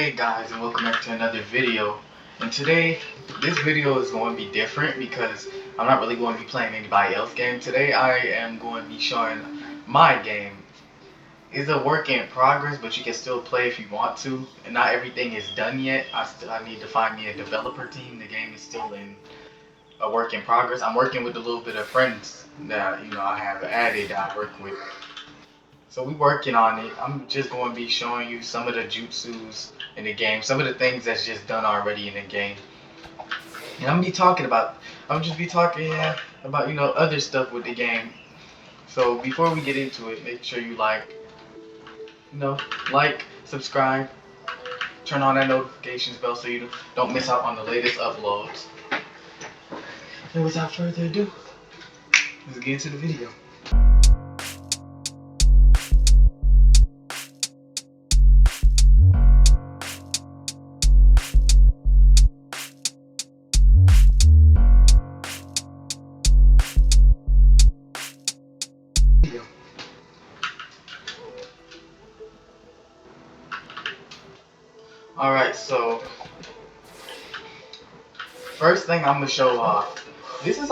Hey guys, and welcome back to another video. And today, this video is going to be different because I'm not really going to be playing anybody else's game today. I am going to be showing my game. It's a work in progress, but you can still play if you want to. And not everything is done yet. I need to find me a developer team. The game is still in a work in progress. I'm working with a little bit of friends that I have added that I work with. So we working on it. I'm just going to be showing you some of the jutsus in the game, some of the things that's just done already in the game. And I'm just be talking about other stuff with the game. So before we get into it, make sure you like, subscribe, turn on that notifications bell so you don't miss out on the latest uploads. And without further ado, let's get into the video. Alright, so first thing I'm gonna show off. This is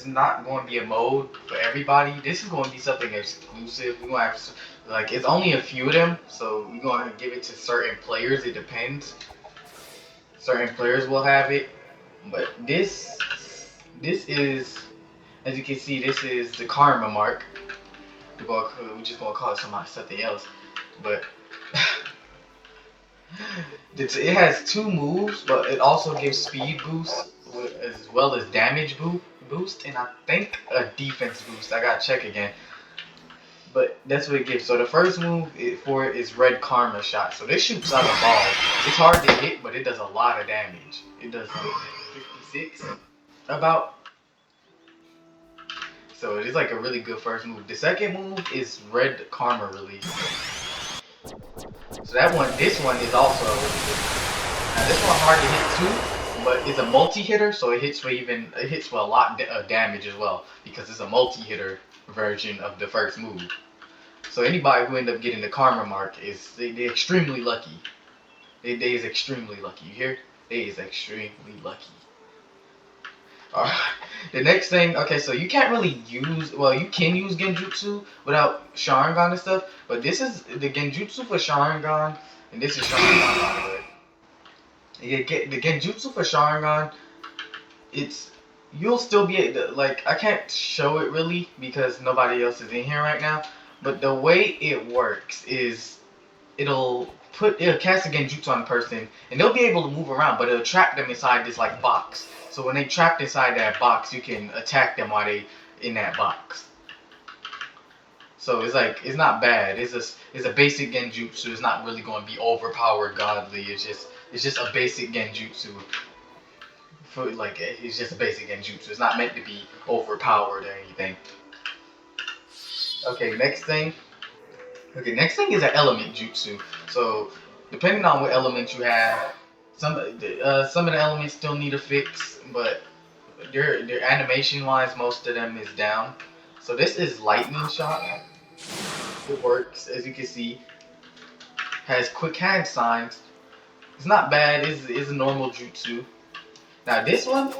not going to be a mode for everybody. This is going to be something exclusive. We're gonna have it's only a few of them, so we're gonna give it to certain players. It depends. Certain players will have it, but this is, as you can see, this is the karma mark. We're just gonna call it something else, but. It has two moves, but it also gives speed boost as well as damage boost, and I think a defense boost. I gotta check again, but that's what it gives. So the first move for it is red karma shot. So this shoots out a ball. It's hard to hit, but it does a lot of damage. It does 56 about. So it is like a really good first move. The second move is red karma release. So this one is also really good. Now this one hard to hit too, but it's a multi-hitter, so it hits for a lot of damage as well, because it's a multi-hitter version of the first move. So anybody who end up getting the karma mark they're extremely lucky. They is extremely lucky. You hear? They is extremely lucky. Alright, the next thing, okay, so you can't really use, you can use Genjutsu without Sharingan and stuff, but this is the Genjutsu for Sharingan, and this is Sharingan, by the way. The Genjutsu for Sharingan, you'll still be able to, I can't show it really because nobody else is in here right now, but the way it works is it'll cast a Genjutsu on a person, and they'll be able to move around, but it'll trap them inside this box. So when they trapped inside that box, you can attack them while they in that box. So it's not bad. It's a basic Genjutsu. It's not really going to be overpowered godly. It's just a basic Genjutsu. It's just a basic Genjutsu. It's not meant to be overpowered or anything. Okay, next thing. Okay, next thing is an element jutsu. So depending on what element you have, some of the elements still need a fix, but their animation wise, most of them is down. So this is lightning shot. It works, as you can see. Has quick hand signs. It's not bad. It's a normal jutsu. Now this one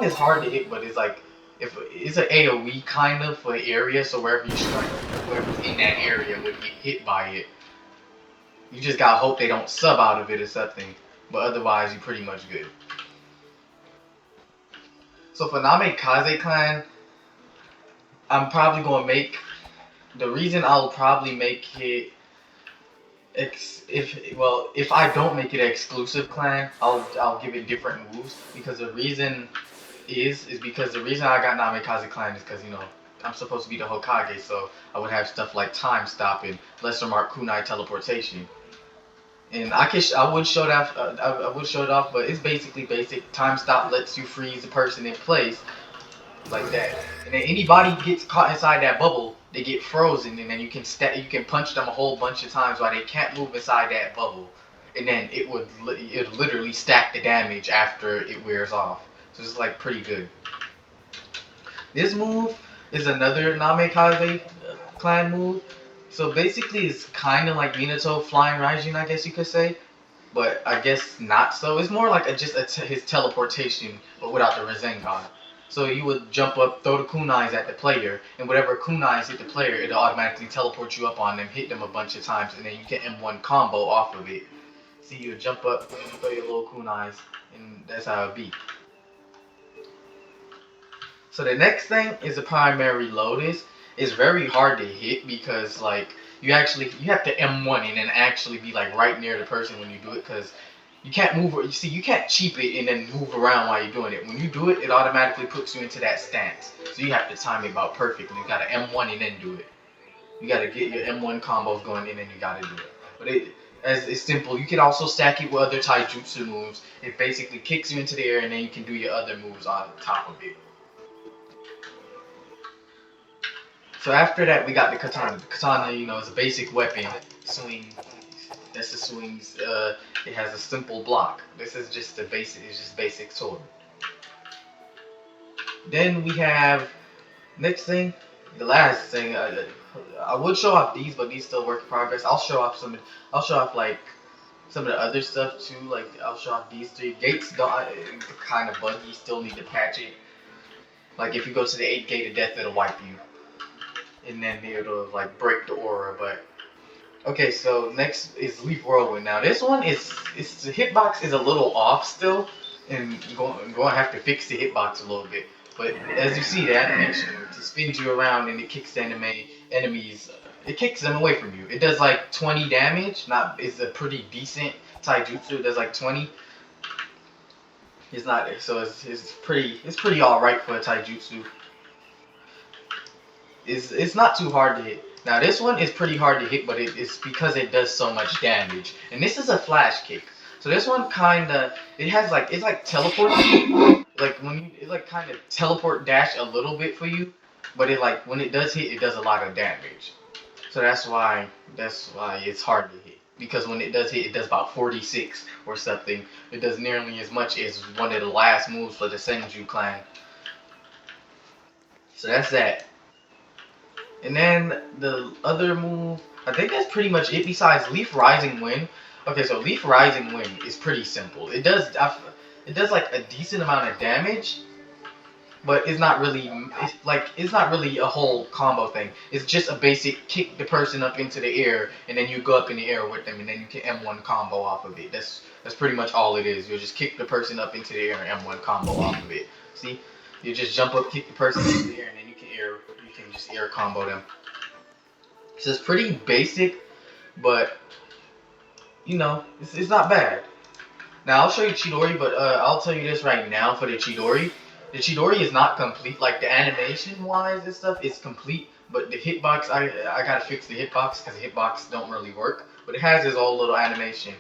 is hard to hit, but it's if it's an AOE kind of for area. So wherever you strike, whoever's in that area would get hit by it. You just gotta hope they don't sub out of it or something. But otherwise, you're pretty much good. So for Namikaze Clan, I'm probably gonna make. The reason I'll probably make it if I don't make it an exclusive clan, I'll give it different moves, because the reason because the reason I got Namikaze Clan is because I'm supposed to be the Hokage, so I would have stuff like time stopping, lesser mark kunai teleportation. And I would show it off, but it's basically basic. Time stop lets you freeze the person in place like that. And then anybody gets caught inside that bubble, they get frozen, and then you can punch them a whole bunch of times while they can't move inside that bubble. And then it literally stack the damage after it wears off. So it's pretty good. This move is another Namikaze Clan move. So basically, it's kind of like Minato flying Raijin, I guess you could say, but I guess not so. It's more like his teleportation, but without the Rasengan. So you would jump up, throw the kunais at the player, and whatever kunais hit the player, it'll automatically teleport you up on them, hit them a bunch of times, and then you get M1 combo off of it. See, you would jump up, throw your little kunais, and that's how it be. So the next thing is the primary lotus. It's very hard to hit because like you have to M1 and then actually be like right near the person when you do it because you can't move. You see, you can't cheap it and then move around while you're doing it. When you do it, it automatically puts you into that stance. So you have to time it about perfect. And you gotta M1 and then do it. You gotta get your M1 combos going and then you gotta do it. But as it's simple. You can also stack it with other taijutsu moves. It basically kicks you into the air and then you can do your other moves on top of it. So after that, we got the katana. The katana, is a basic weapon. Swing. That's the swings. It has a simple block. This is just the basic. It's just basic sword. Then we have next thing, the last thing. I would show off these, but these still work in progress. I'll show off some. I'll show off like some of the other stuff too. Like I'll show off these three gates. Don't kind of buggy. Still need to patch it. Like if you go to the 8th gate of death, it'll wipe you, and then it'll like break the aura. But okay, so next is Leaf Whirlwind. Now this one it's the hitbox is a little off still, and going to have to fix the hitbox a little bit. But as you see, the animation it spins you around and it kicks the enemies. It kicks them away from you. It does like 20 damage. Not it's a pretty decent taijutsu. It does like 20. It's not so it's pretty all right for a taijutsu. It's not too hard to hit. Now this one is pretty hard to hit, but it's because it does so much damage. And this is a flash kick. So this one kinda it has like it's like teleport. Like when you it like kinda teleport dash a little bit for you, but it like when it does hit, it does a lot of damage. So that's why it's hard to hit. Because when it does hit, it does about 46 or something. It does nearly as much as one of the last moves for the Senju clan. So that's that. And then the other move, I think that's pretty much it besides Leaf Rising Wind. Okay, so Leaf Rising Wind is pretty simple. It does like a decent amount of damage, but it's not really a whole combo thing. It's just a basic kick the person up into the air and then you go up in the air with them and then you can M1 combo off of it. That's pretty much all it is. You'll just kick the person up into the air and M1 combo off of it. See? You just jump up, kick the person into the air and then you can just air combo them. So it's pretty basic, but it's not bad. Now I'll show you Chidori, but I'll tell you this right now for the Chidori. The Chidori is not complete, like the animation wise and stuff is complete, but the hitbox, I gotta fix the hitbox because the hitbox don't really work. But it has its own little animation.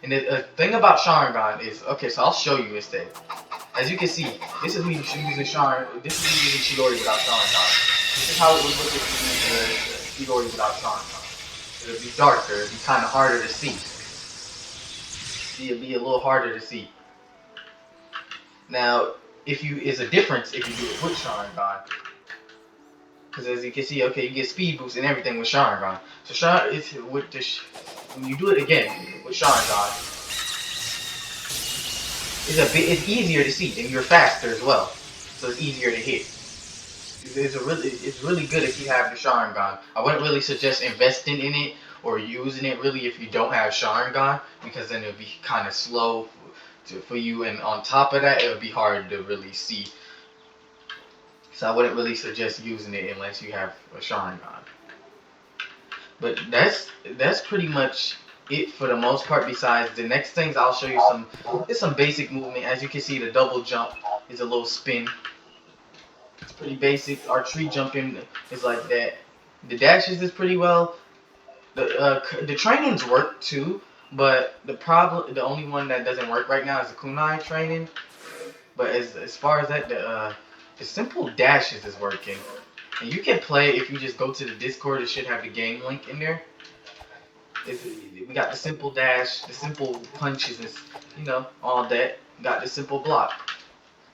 And the thing about Sharingan is, okay, so I'll show you instead. As you can see, this is me using this is me using Chidori without Sharingan. This is how it would look if you use Chidori without Sharingan. It'll be darker, it'll be kind of harder to see. See, it'll be a little harder to see. Now, is a difference if you do it with Sharingan. Because as you can see, okay, you get speed boost and everything with Sharingan. So when you do it again with Sharingan, it's easier to see and you're faster as well. So it's easier to hit. It's really good if you have the Sharingan. I wouldn't really suggest investing in it or using it really if you don't have Sharingan because then it'll be kind of slow for you, and on top of that, it would be hard to really see. So I wouldn't really suggest using it unless you have a Sharingan. But that's pretty much it for the most part. Besides the next things, I'll show you some basic movement. As you can see, the double jump is a little spin. It's pretty basic. Our tree jumping is like that. The dashes is pretty well. The trainings work too, but the only one that doesn't work right now is the kunai training. But as far as that, the simple dashes is working, and you can play if you just go to the Discord. It should have the game link in there. We got the simple dash, the simple punches, and all that. Got the simple block.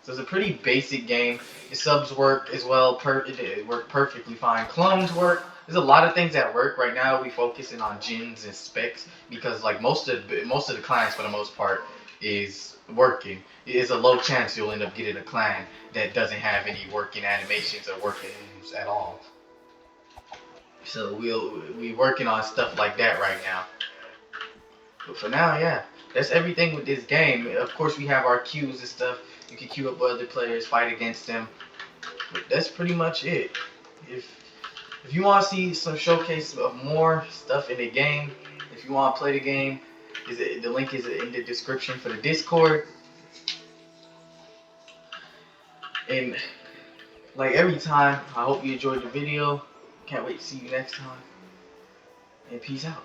So it's a pretty basic game. The subs work as well. It worked perfectly fine. Clones work. there's a lot of things at work right now. We focusing on gens and specs because like most of the clients for the most part is working. It is a low chance you'll end up getting a client that doesn't have any working animations or working at all. So we working on stuff like that right now. But for now, yeah, that's everything with this game. Of course, we have our queues and stuff. You can queue up with other players, fight against them. But that's pretty much it. If if you want to see some showcase of more stuff in the game, if you want to play the game, the link is in the description for the Discord. And like every time, I hope you enjoyed the video. Can't wait to see you next time. And peace out.